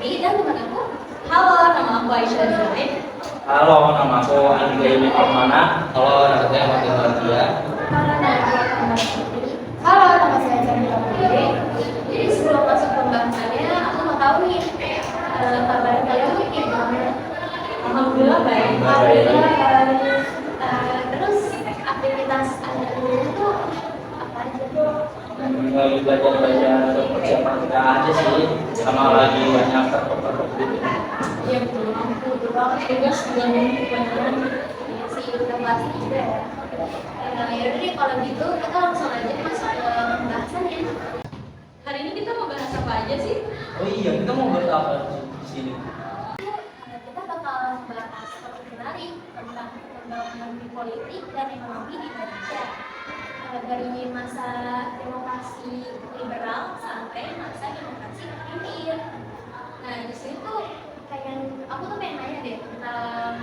Putri dan teman aku. Halo, nama aku Aisyah Zain. Halo, nama aku Andika Yuni Permana. Halo, nama saya Martin Badia. Halo, nama aku Ahmad Putri. Halo, nama saya Chandra Putri. Jadi sebelum masuk pembahasannya, aku mau tahu nih, kabar kalian tuh gimana? Alhamdulillah baik. Alhamdulillah baik. Terus aktivitas anda dulu itu apa aja tuh? Lagi belajar-belajar persiapan kita aja sih, sama lagi banyak terpapar gitu. Iya betul banget tugas juga kebanyakan ya sih udah pasti juga ya. Ya udah deh kalau gitu kita langsung aja masuk ke pembahasannya. Hari ini kita mau bahas apa aja sih? Oh iya, kita mau bahas apa di sini? Kita bakal bahas topik menarik tentang pembangunan politik dan ekonomi di Indonesia. Dari masa demokrasi liberal sampai masa demokrasi terpimpin. Nah di sini tuh aku tuh pengen nanya deh tentang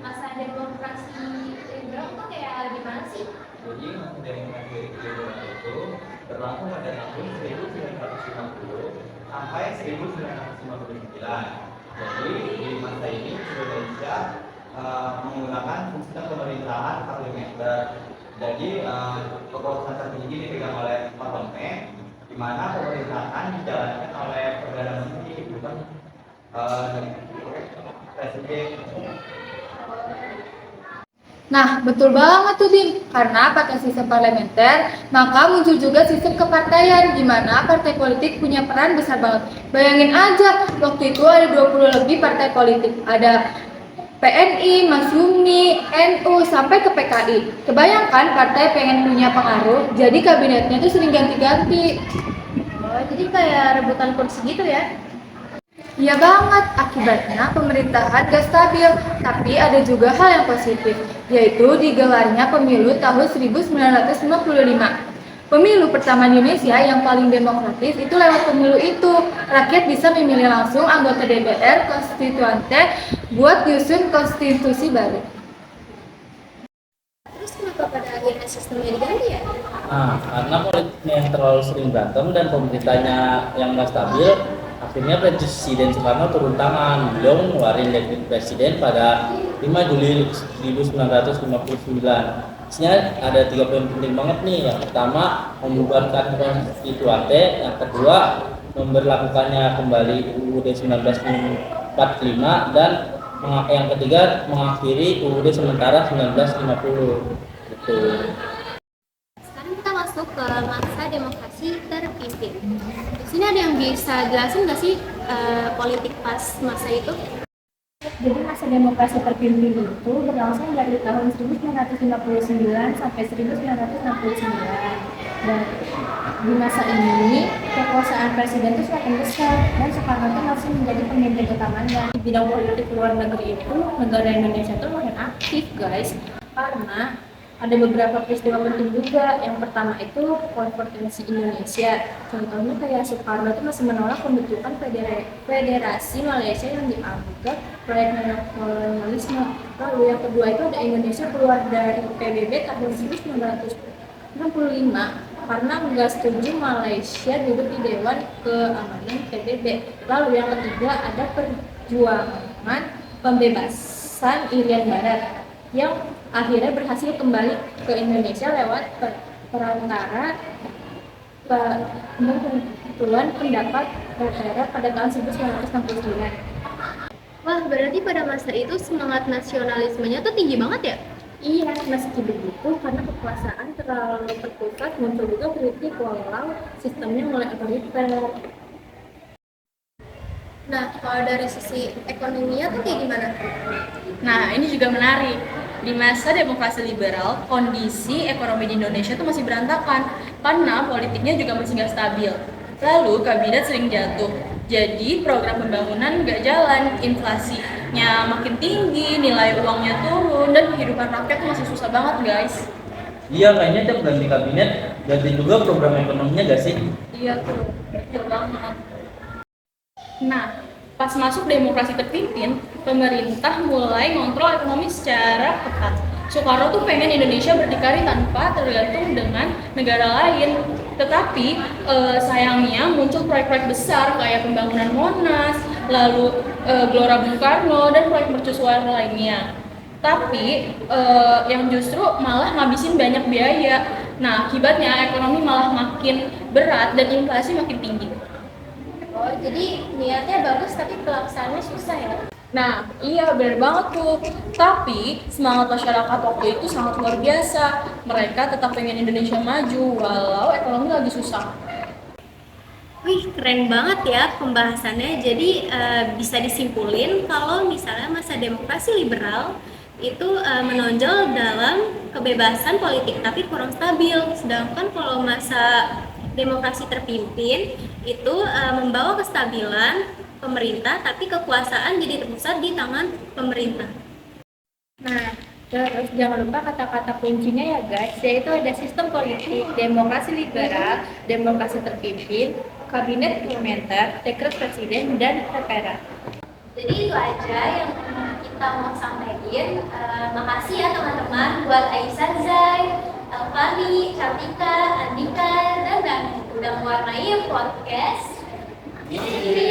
masa demokrasi liberal tuh kayak gimana sih? Jadi masa demokrasi liberal itu berlangsung pada tahun 1960 sampai 1959. Jadi di masa ini Indonesia menggunakan sistem pemerintahan parlementer. Jadi kekuasaan tertinggi dipegang oleh parlemen, di mana pemerintahan dijalankan oleh perdana menteri, bukan presiden. Nah, betul banget tuh, Dim. Karena pakai sistem parlementer, maka muncul juga sistem kepartaian, di mana partai politik punya peran besar banget. Bayangin aja, waktu itu ada 20 lebih partai politik. Ada PNI, Masyumi, NU, sampai ke PKI. Kebayangkan partai pengen punya pengaruh, jadi kabinetnya tuh sering ganti-ganti. Oh, jadi kayak rebutan kursi gitu ya? Iya banget, akibatnya pemerintahan gak stabil, tapi ada juga hal yang positif, yaitu digelarnya pemilu tahun 1955. Pemilu pertama di Indonesia yang paling demokratis itu lewat pemilu itu. Rakyat bisa memilih langsung anggota DPR konstituante buat nyusun konstitusi baru. Terus kenapa pada akhirnya sistemnya diganti ya? Nah, karena politiknya yang terlalu sering berantem dan pemerintahnya yang nggak stabil, akhirnya Presiden Soekarno turun tangan. Beliau mengeluarkan dekret presiden pada 5 Juli 1959. Isinya ada 3 poin penting banget nih. Yang pertama, membubarkan konstituante. Yang kedua, memberlakukannya kembali UUD 1945. Dan yang ketiga, mengakhiri UUD sementara 1950. Gitu. Sekarang kita masuk ke masa demokrasi terpimpin. Di sini ada yang bisa jelasin nggak sih politik pas masa itu? Jadi masa demokrasi terpimpin itu berlangsung dari tahun 1959 sampai 1969. Dan di masa ini kekuasaan presiden itu semakin besar dan Soekarno itu masih menjadi pemimpin utamanya. Di bidang politik luar negeri itu negara Indonesia itu makin aktif guys, karena ada beberapa peristiwa penting juga. Yang pertama itu konvergensi Indonesia. Contohnya kayak Soekarno itu masih menolak pembentukan federasi Malaysia yang dianggap proyek neokolonialisme. Lalu yang kedua itu ada Indonesia keluar dari PBB tahun 1965 karena nggak setuju Malaysia duduk di Dewan Keamanan PBB. Lalu yang ketiga ada perjuangan pembebasan Irian Barat yang akhirnya berhasil kembali ke Indonesia lewat perantara pengumpulan pendapat rakyat pada tahun 1969. Wah, berarti pada masa itu semangat nasionalismenya tuh tinggi banget ya? Iya, meski begitu karena kekuasaan terlalu terpusat muncul juga kritik walau sistemnya mulai otoriter. Nah, kalau dari sisi ekonominya tuh kayak gimana? Nah, ini juga menarik. Di masa demokrasi liberal, kondisi ekonomi di Indonesia tuh masih berantakan karena politiknya juga masih nggak stabil. Lalu kabinet sering jatuh, jadi program pembangunan nggak jalan, inflasinya makin tinggi, nilai uangnya turun, dan kehidupan rakyat tuh masih susah banget guys. Iya, kayaknya tiap ganti kabinet ganti juga program ekonominya gak sih? Iya tuh, betul banget. Nah, pas masuk demokrasi terpimpin, pemerintah mulai ngontrol ekonomi secara ketat. Soekarno tuh pengen Indonesia berdikari tanpa tergantung dengan negara lain. Tetapi sayangnya muncul proyek-proyek besar kayak pembangunan Monas, lalu Gelora Bung Karno, dan proyek mercusuar lainnya. Tapi yang justru malah ngabisin banyak biaya. Nah, akibatnya ekonomi malah makin berat dan inflasi makin tinggi. Oh, jadi niatnya bagus tapi pelaksanaannya susah ya? Nah, iya benar banget tuh. Tapi semangat masyarakat waktu itu sangat luar biasa. Mereka tetap pengen Indonesia maju walau ekonomi lagi susah. Wih, keren banget ya pembahasannya. Jadi bisa disimpulin kalau misalnya masa demokrasi liberal itu menonjol dalam kebebasan politik tapi kurang stabil. Sedangkan kalau masa demokrasi terpimpin itu membawa kestabilan pemerintah tapi kekuasaan jadi terpusat di tangan pemerintah. Nah, terus jangan lupa kata-kata kuncinya ya guys, yaitu ada sistem politik, demokrasi liberal, demokrasi terpimpin, kabinet parlementer, dekret presiden, dan TPR. Jadi itu aja yang kita mau sampaikan. Makasih ya teman-teman buat Aisyah, Zai, Fani, Cantika, Andika, dan udah mewarnai podcast ini.